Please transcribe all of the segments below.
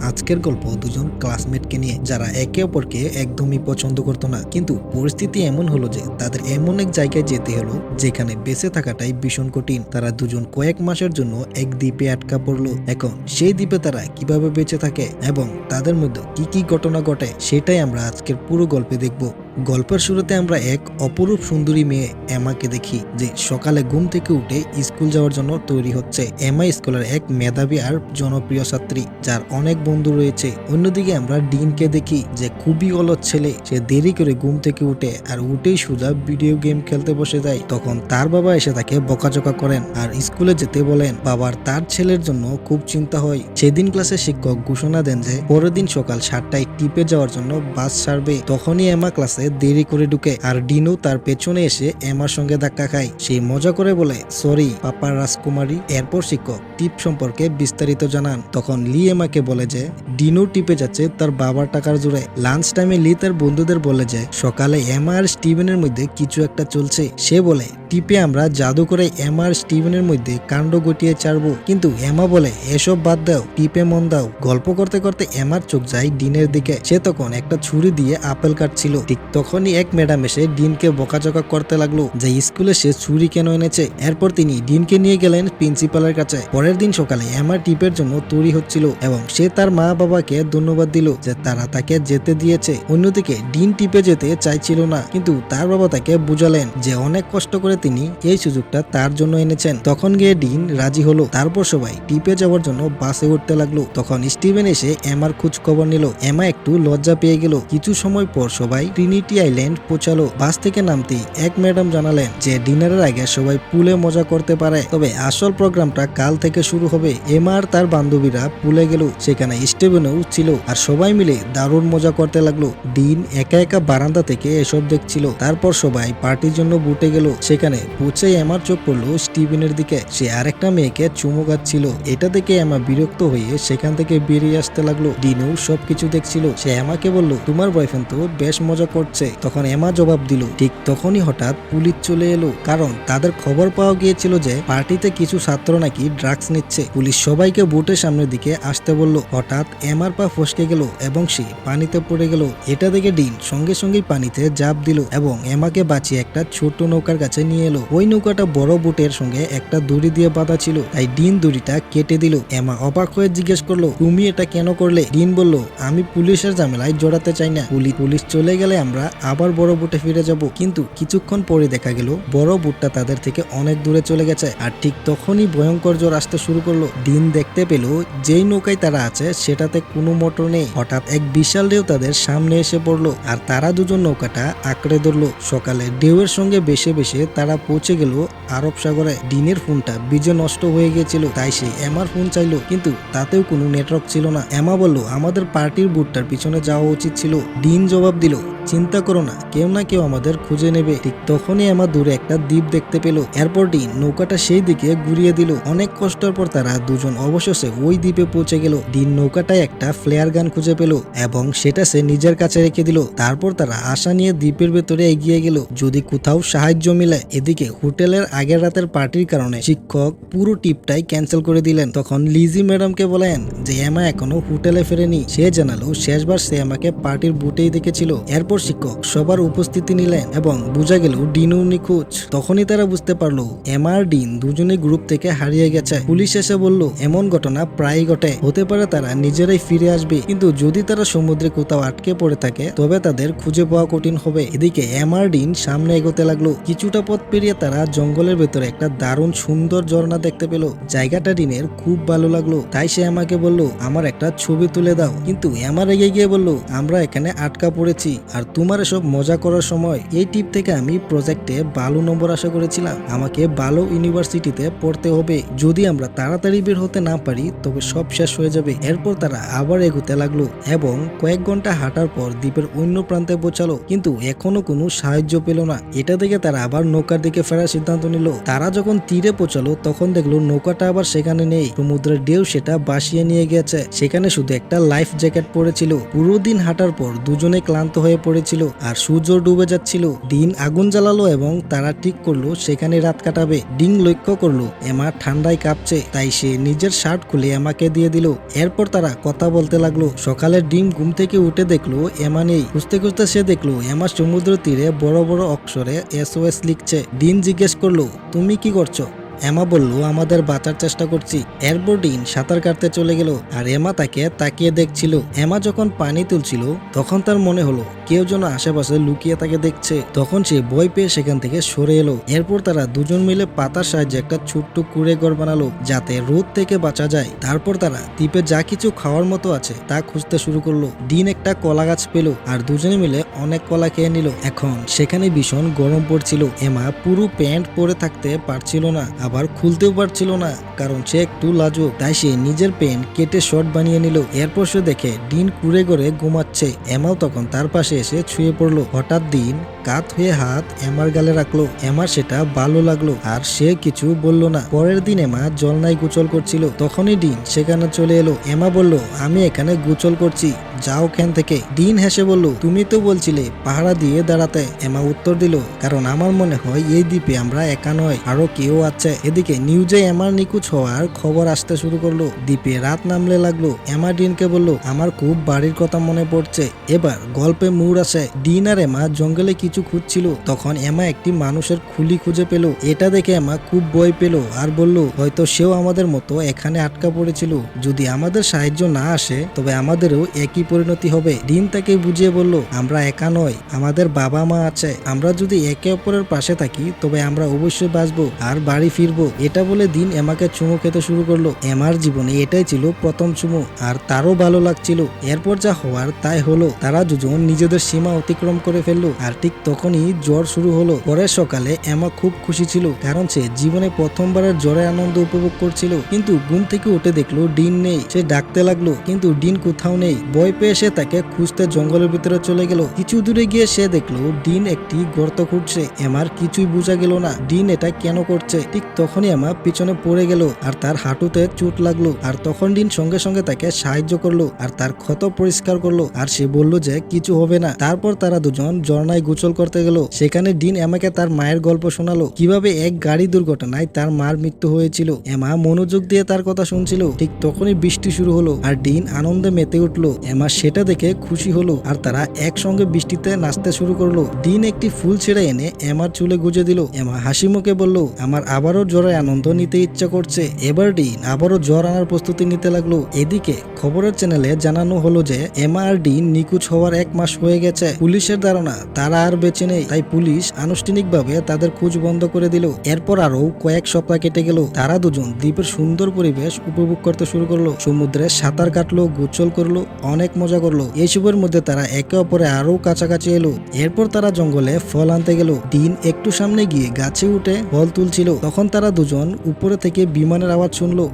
আজকের গল্প দুজন ক্লাসমেটকে নিয়ে যারা একে অপরকে একদমই পছন্দ করতো না, কিন্তু পরিস্থিতি এমন হলো যে তাদের এমন এক জায়গায় যেতে হলো যেখানে বেঁচে থাকাটাই ভীষণ কঠিন। তারা দুজন কয়েক মাসের জন্য এক দ্বীপে আটকা পড়লো। এখন সেই দ্বীপে তারা কিভাবে বেঁচে থাকে এবং তাদের মধ্যে কি কি ঘটনা ঘটে সেটাই আমরা আজকের পুরো গল্পে দেখব। গল্পের শুরুতে আমরা এক অপরূপ সুন্দরী মেয়ে এমাকে দেখি, যে সকালে ঘুম থেকে উঠে স্কুল যাওয়ার জন্য তৈরি হচ্ছে। এমা স্কুলের এক মেধাবী আর জনপ্রিয় ছাত্রী, যার অনেক বন্ধু রয়েছে। অন্যদিকে আমরা ডিনকে দেখি, যে খুবই অলস ছেলে। সে দেরি করে ঘুম থেকে উঠে আর উঠেই সোজা ভিডিও গেম খেলতে বসে যায়। তখন তার বাবা এসে তাকে বকাঝকা করেন আর স্কুলে যেতে বলেন। বাবার তার ছেলের জন্য খুব চিন্তা হয়। সেদিন ক্লাসে শিক্ষক ঘোষণা দেন যে পরের দিন সকাল 7টায় টিপে যাওয়ার জন্য বাস ছাড়বে। তখনই এমা ক্লাসে দেরি করে ঢুকে আর ডিনও তার পেছনে এসে এমার সঙ্গে ধাক্কা খায়। সে মজা করে বলে, সরি পাপা রাজকুমারী। এরপর শিক্ষক টিপ সম্পর্কে বিস্তারিত জানান। তখন লি এমাকে বলে যে ডিনো টিপে যাচ্ছে তার বাবার টাকার জোরে। লাঞ্চ টাইমে লি তার বন্ধুদের বলে যে সকালে এমা আর স্টিভেনের মধ্যে কিছু একটা চলছে। সে বলে টিপে আমরা জাদু করে এমা আর স্টিভেনের মধ্যে কাণ্ড ঘটিয়ে ছাড়বো। কিন্তু এমা বলে এসব বাদ দাও, টিপে মন দাও। গল্প করতে করতে এমার চোখ যায় ডিনের দিকে। সে তখন একটা ছুরি দিয়ে আপেল কাটছিল। ঠিক তখনই এক ম্যাডাম এসে ডিনকে বকাঝকা করতে লাগলো যে স্কুলে সে ছুরি কেন এনেছে। এরপর তিনি ডিনকে নিয়ে গেলেন প্রিন্সিপালের কাছে। পরের দিন সকালে এমা টিপের জন্য তৈরি হচ্ছিল এবং সে তার মা বাবাকে ধন্যবাদ দিল যে তারা তাকে যেতে দিয়েছে। অন্যদিকে ডিন টিপে যেতে চাইছিল না, কিন্তু তার বাবা তাকে বুঝালেন যে অনেক কষ্ট করে তিনি এই সুযোগটা তার জন্য এনেছেন। তখন গিয়ে ডিন রাজি হলো। তারপর সবাই টিপে যাওয়ার জন্য বাসে উঠতে লাগলো। তখন স্টিভেন এসে এমার খোঁজ খবর নিল। এমা একটু লজ্জা পেয়ে গেল। কিছু সময় পর সবাই ট্রিনিটি আইল্যান্ড পৌঁছালো। বাস থেকে নামতেই এক ম্যাডাম জানালেন যে ডিনারের আগে সবাই পুলে মজা করতে পারে, তবে আসল প্রোগ্রামটা কাল থেকে শুরু হবে। এমা আর তার বান্ধবীরা পুলে গেল। সেখানে স্টিভেনও ছিল আর সবাই মিলে দারুণ মজা করতে লাগলো। ডিন একা একা বারান্দা থেকে এসব দেখছিল। তারপর সবাই পার্টির জন্য বুটে গেল। সেখানে পৌঁছে এমার চোখ পড়লো স্টিভেনের দিকে। সে আরেকটা মেয়েকে চুমু খাচ্ছিল। এটা দেখে এমা বিরক্ত হয়ে সেখান থেকে বেরিয়ে আসতে লাগলো। ডিনও সবকিছু দেখছিল। সে এমাকে বলল, তোমার বয়ফ্রেন্ড তো বেশ মজা করছে। তখন এমা জবাব দিল। ঠিক তখনই হঠাৎ পুলিশ চলে এলো, কারণ তাদের খবর পাওয়া গিয়েছিল যে পার্টিতে কিছু ছাত্র নাকি ড্রাগস নিচ্ছে। পুলিশ সবাইকে বুটের সামনের দিকে আসতে বলল। হঠাৎ এমার পা ফসকে গেল এবং সে পানিতে পড়ে গেল। এটা দেখে ডিন সঙ্গে সঙ্গেই পানিতে ঝাঁপ দিল এবং এমাকে বাঁচিয়ে একটা ছোট নৌকার কাছে নিয়ে এলো। ওই নৌকাটা বড় বুটের সঙ্গে একটা দড়ি দিয়ে বাঁধা ছিল, তাই ডিন দড়িটা কেটে দিল। এমা অবাক হয়ে জিজ্ঞেস করলো, তুমি এটা কেন করলে? ডিন বলল, আমি পুলিশের ঝামেলায় জড়াতে চাই না। পুলিশ চলে গেলে আমরা আবার বড় বুটে ফিরে যাব। কিন্তু কিছুক্ষণ পরে দেখা গেল বড় বুটটা তাদের থেকে অনেক দূরে চলে গেছে। আর ঠিক তখনই ভয়ঙ্কর জ্বর আসতে শুরু করলো। ডিন দেখতে পেল যেই নৌকায় তারা আছে সেটাতে কোনো মোটর নেই। হঠাৎ এক বিশাল ঢেউ তাদের সামনে এসে পড়লো আর তারা দুজন নৌকাটা আঁকড়ে ধরলো। সকালে ঢেউয়ের সঙ্গে বেশে বেশে তারা পৌঁছে গেল আরব সাগরে। ডিনের ফোনটা বীজে নষ্ট হয়ে গিয়েছিল, তাই সে এমার ফোন চাইলো, কিন্তু তাতেও কোনো নেটওয়ার্ক ছিল না। এমা বলল, আমাদের পার্টির বুটটার পিছনে যাওয়া উচিত ছিল। ডিন জবাব দিল, চিন্তা করো না, কেউ না কেউ আমাদের খুঁজে নেবে। ঠিক তখনই আমার দূরে একটা দ্বীপ দেখতে পেল। এরপর ডিন নৌকাটা সেই দিকে ঘুরিয়ে দিল। অনেক কষ্টের পর তারা দুজন অবশেষে ওই দ্বীপে পৌঁছে গেল। ডিন নৌকাটায় একটা ফ্লেয়ার গান খুঁজে পেল এবং সেটা সে নিজের কাছে রেখে দিল। তারপর তারা আশা নিয়ে দ্বীপের ভেতরে এগিয়ে গেল, যদি কোথাও সাহায্য মিলে। এদিকে হোটেলের আগের রাতের পার্টির কারণে শিক্ষক পুরো টিপটাই ক্যান্সেল করে দিলেন। তখন লিজি ম্যাডামকে বলেন যে এমা এখনো হোটেলে ফেরেনি। সে জানালো শেষবার সে আমাকে পার্টির বুটেই দেখেছিল। এরপর শিক্ষক সবার উপস্থিতি নিলেন এবং বোঝা গেল ডিনও নিখোঁজ। তখনই তারা বুঝতে পারলো এমা আর ডিন দুজনে গ্রুপ থেকে হারিয়ে গেছে। পুলিশ এসে বলল এমন ঘটনা প্রায়ই ঘটে, হতে পারে তারা নিজেরাই ফিরে আসবে, কিন্তু যদি তারা সমুদ্রে কোথাও আটকে পড়ে থাকে তবে তাদের খুঁজে পাওয়া কঠিন হবে। এদিকে এমা আর ডিন সামনে এগোতে লাগলো। কিছুটা পথ পেরিয়ে তারা জঙ্গলের ভেতরে একটা দারুণ সুন্দর ঝর্ণা দেখতে পেল। জায়গাটা ডিনের খুব ভালো লাগলো, তাই সে আমাকে বলল, আমার একটা ছবি তুলে দাও। কিন্তু এমা রেগে গিয়ে বলল, আমরা এখানে আটকা পড়েছি আর তোমার এসব মজা করার সময়। এই টিপ থেকে আমি প্রজেক্টে ভালো নম্বর আশা করেছিলাম। আমাকে ভালো ইউনিভার্সিটিতে পড়তে হবে। যদি আমরা তাড়াতাড়ি বের হতে না পারি তবে সব শেষ হয়ে যাবে। এরপর তারা আবার এগোতে লাগলো এবং কয়েক ঘন্টা হাঁটার পর দ্বীপের অন্য প্রান্তে পৌঁছালো, কিন্তু এখনো কোনো সাহায্য পেল না। এটা দেখে তারা আবার নৌকার দিকে ফেরার সিদ্ধান্ত নিল। তারা যখন তীরে পৌঁছালো তখন দেখলো নৌকাটা আবার সেখানে নেই। সমুদ্রের ঢেউ সেটা ভাসিয়ে নিয়ে গেছে। সেখানে শুধু একটা লাইফ জ্যাকেট পড়েছিল। পুরো দিন হাঁটার পর দুজনে ক্লান্ত হয়ে পড়েছিল আর সূর্য ডুবে যাচ্ছিল। দিন আগুন জ্বালালো এবং তারা ঠিক করলো সেখানে রাত কাটাবে। ডিন লক্ষ্য করলো এমা ঠান্ডায় কাঁপছে, তাই সে নিজের শার্ট খুলে এমাকে দিয়ে দিল। এরপর তারা কথা বলতে লাগলো। সকালে ডিম ঘুম থেকে উঠে দেখলো এমা নেই। খুঁজতে খুঁজতে সে দেখলো এমা সমুদ্র তীরে বড় বড় অক্ষরে SOS লিখছে। ডিন জিজ্ঞেস করলো, তুমি কি করছো? এমা বলল, আমাদের বাঁচার চেষ্টা করছি। এরপর ডিন সাঁতার কাটতে চলে গেল আর এমা তাকে তাকিয়ে দেখছিল। এমা যখন পানি তুলছিল তখন তার মনে হলো কেউ যেন আশেপাশে লুকিয়ে তাকে দেখছে। তখন সে ভয় পেয়ে সেখান থেকে সরে এলো। এরপর তারা দুজন মিলে পাতার সাহায্যে একটা ছোট্ট কুঁড়ে ঘর বানালো যাতে রোদ থেকে বাঁচা যায়। তারপর তারা দ্বীপে যা কিছু খাওয়ার মতো আছে তা খুঁজতে শুরু করলো। ডিন একটা কলা গাছ পেল আর দুজনে মিলে অনেক কলা খেয়ে নিল। এখন সেখানে ভীষণ গরম পড়ছিল। এমা পুরো প্যান্ট পরে থাকতে পারছিল না, আবার খুলতেও পারছিল না কারণ সে একটু লাজুক। তাই সে নিজের প্যান্ট কেটে শর্ট বানিয়ে নিল। এরপর সে দেখে ডিন কুড়ে করে ঘুমাচ্ছে। এমাও তখন তার পাশে এসে শুয়ে পড়লো। হঠাৎ ডিন কাত হয়ে হাত এমার গালে রাখলো। এমার সেটা ভালো লাগলো আর সে কিছু বলল না। পরের দিন এমা জলনায় গোসল করছিল। তখনই ডিন সেখানে চলে এলো। এমা বলল, আমি এখানে গোসল করছি, যাও এখান থেকে। ডিন হেসে বলল, তুমি তো বলছিলে পাহারা দিয়ে দাঁড়াতে। এমা উত্তর দিল, কারণ আমার মনে হয় এই দ্বীপে আমরা একা নয়, আরো কেউ আছে। এদিকে নিউজে এমার নিখোঁজ হওয়ার খবর আসতে শুরু করলো। দ্বীপে রাত নামলে লাগলো। এমা ডিনকে বলল, আমার খুব বাড়ির কথা মনে পড়ছে। এবার গল্পে মোড় আসে। ডিন আর এমা জঙ্গলে কিছু খুঁজছিল। তখন এমা একটি মানুষের খুলি খুঁজে পেল। এটা দেখে এমা খুব ভয় পেল আর বলল, হয়তো সেও আমাদের মতো এখানে আটকা পড়েছিল। যদি আমাদের সাহায্য না আসে তবে আমাদেরও একই পরিণতি হবে। ডিন তাকে বুঝিয়ে বলল, আমরা একা নয়, আমাদের বাবা মা আছে। আমরা যদি একে অপরের পাশে থাকি তবে আমরা অবশ্যই বাঁচবো আর বাড়ি ফিরবো। এটা বলে দিন এমাকে চুমু খেতে শুরু করলো। এমার জীবনে এটাই ছিল প্রথম চুমু আর তারও ভালো লাগছিল। এরপর যা হওয়ার তাই হলো। তারা দুজন নিজেদের সীমা অতিক্রম করে ফেললো আর ঠিক তখনই জ্বর শুরু হলো। পরের সকালে এমা খুব খুশি ছিল কারণ সে জীবনে প্রথমবারের জ্বরের আনন্দ উপভোগ করছিল। কিন্তু ঘুম থেকে উঠে দেখলো ডিন নেই। সে ডাকতে লাগলো কিন্তু ডিন কোথাও নেই। ভয় পেয়ে সে তাকে খুঁজতে জঙ্গলের ভিতরে চলে গেল। কিছু দূরে গিয়ে সে দেখলো ডিন একটি গর্ত খুঁড়ছে। এমার কিছুই বোঝা গেল না ডিন এটা কেন করছে। ঠিক তখনই এমা পিছনে পড়ে গেল আর তার হাঁটুতে চোট লাগলো। আর তখন ডিন সঙ্গে সঙ্গে তাকে সাহায্য করলো আর তার ক্ষত পরিষ্কার করলো আর সে বলল যে কিছু হবে না। তারপর তারা দুজন ঝর্ণায় গোসল করতে গেল। সেখানে ডিন এমাকে তার মায়ের গল্প শোনালো, কিভাবে এক গাড়ি দুর্ঘটনায় তার মার মৃত্যু হয়েছিল। এমা মনোযোগ দিয়ে তার কথা শুনছিল। ঠিক তখনই বৃষ্টি শুরু হলো আর ডিন আনন্দে মেতে উঠলো। এমা সেটা দেখে খুশি হলো আর তারা একসঙ্গে বৃষ্টিতে নাচতে শুরু করলো। ডিন একটি ফুল ছেড়ে এনে এমার চুলে গুজে দিল। এমা হাসি মুখে বলল, আমার আবারও জ্বরের আনন্দ নিতে ইচ্ছা করছে। এবার ডিন আবারও জ্বর আনার প্রস্তুতি নিতে লাগলো। এদিকে খবরের চ্যানেলে জানানো হলো যে এমা আর ডিন নিখোঁজ হওয়ার 1 মাস হয়ে গেছে। পুলিশের ধারণা তারা আর বেঁচে নেই, তাই পুলিশ আনুষ্ঠানিকভাবে তাদের খোঁজ বন্ধ করে দিল। এরপর আরো কয়েক সপ্তাহ কেটে গেল। তারা দুজন দ্বীপের সুন্দর পরিবেশ উপভোগ করতে শুরু করলো। সমুদ্রে সাঁতার কাটলো, গোসল করলো, অনেক মজা করলো। এইসবের মধ্যে তারা একে অপরে আরো কাছাকাছি এলো। এরপর তারা জঙ্গলে ফল আনতে গেল। ডিন একটু সামনে গিয়ে গাছে উঠে ফল তুলছিল। তখন তারা দুজন উপরে থেকে বিমানের আওয়াজ শুনলো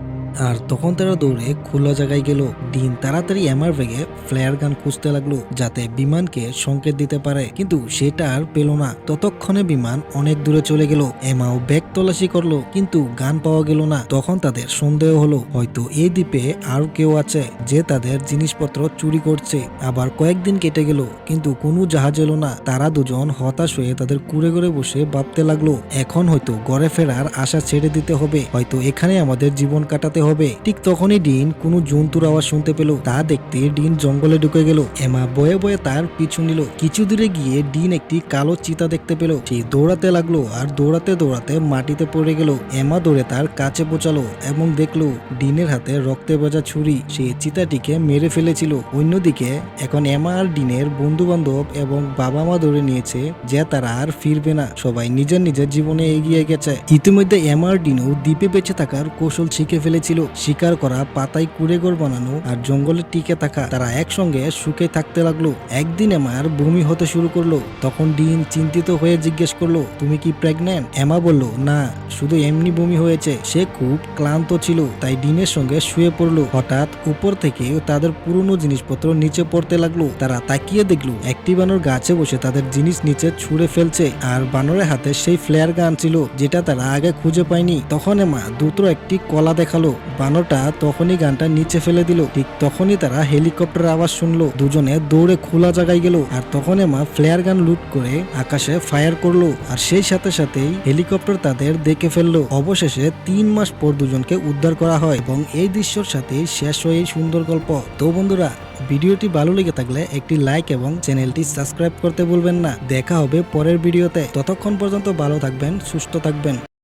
আর তখন তারা দৌড়ে খোলা জায়গায় গেল। ডিন তাড়াতাড়ি এমার ব্যাগে ফ্লায়ার গান খুঁজতে লাগলো যাতে বিমানকে সংকেত দিতে পারে, কিন্তু সেটা আর পেল না। ততক্ষণে বিমান অনেক দূরে চলে গেল। এমাও ব্যাগ তল্লাশি করলো কিন্তু গান পাওয়া গেল না। তখন তাদের সন্দেহ হলো হয়তো এই দ্বীপে আরো কেউ আছে যে তাদের জিনিসপত্র চুরি করছে। আবার কয়েকদিন কেটে গেল কিন্তু কোনো জাহাজ এলো না। তারা দুজন হতাশ হয়ে তাদের কুড়ে ঘরে বসে ভাবতে লাগলো, এখন হয়তো ঘরে ফেরার আশা ছেড়ে দিতে হবে, হয়তো এখানে আমাদের জীবন কাটাতে হবে। ঠিক তখনই ডিন কোনো জন্তুর আওয়াজ শুনতে পেল। তা দেখতে ডিন জঙ্গলে ঢুকে গেল। এমা বয়ে বয়ে তার পিছু নিল। কিছু দূরে গিয়ে ডিন একটি কালো চিতা দেখতে পেল। সে দৌড়াতে লাগলো আর দৌড়াতে দৌড়াতে মাটিতে পড়ে গেল। এমা দৌড়ে তার কাছে পৌঁছালো এবং দেখলো ডিনের হাতে রক্তে ভেজা ছুরি। সে চিতাটিকে মেরে ফেলেছিল। অন্যদিকে এখন এমা আর ডিনের বন্ধু বান্ধব এবং বাবা মা ধরে নিয়েছে যে তারা আর ফিরবে না। সবাই নিজের নিজের জীবনে এগিয়ে গেছে। ইতিমধ্যে এমা আর ডিনও দ্বীপে বেঁচে থাকার কৌশল শিখে ফেলেছিল। শিকার করা, পাতায় কুড়েঘর বানানো আর জঙ্গলে টিকে থাকা। তারা একসঙ্গে সুখে থাকতে লাগলো। একদিন এমার বমি হতে শুরু করলো। তখন ডিন চিন্তিত হয়ে জিজ্ঞেস করলো, তুমি কি প্রেগন্যান্ট? এমা বলল, না, শুধু এমনি বমি হয়েছে। সে খুব ক্লান্ত ছিল তাই ডিনের সঙ্গে শুয়ে পড়লো। হঠাৎ উপর থেকে তাদের পুরনো জিনিসপত্র নিচে পড়তে লাগলো। তারা তাকিয়ে দেখলো একটি বানর গাছে বসে তাদের জিনিস নিচে ছুঁড়ে ফেলছে আর বানরের হাতে সেই ফ্লেয়ার গান ছিল যেটা তারা আগে খুঁজে পায়নি। তখন এমা দ্রুত একটি কলা দেখালো। বানরটা তখনই গানটা নিচে ফেলে দিল। ঠিক তখনই তারা হেলিকপ্টার আওয়াজ শুনলো। দুজনে দৌড়ে খোলা জায়গায় গেল, আর তখন এমা ফ্লেয়ার গান লুট করে আকাশে ফায়ার করলো, আর সেই সাথে সাথেই হেলিকপ্টার তাদের দেখে ফেললো। অবশেষে 3 মাস পর দুজনকে উদ্ধার করা হয় এবং এই দৃশ্যের সাথে শেষ হয় এই সুন্দর গল্প। তো বন্ধুরা, ভিডিওটি ভালো লেগে থাকলে একটি লাইক এবং চ্যানেলটি সাবস্ক্রাইব করতে ভুলবেন না। দেখা হবে পরের ভিডিওতে। ততক্ষণ পর্যন্ত ভালো থাকবেন, সুস্থ থাকবেন।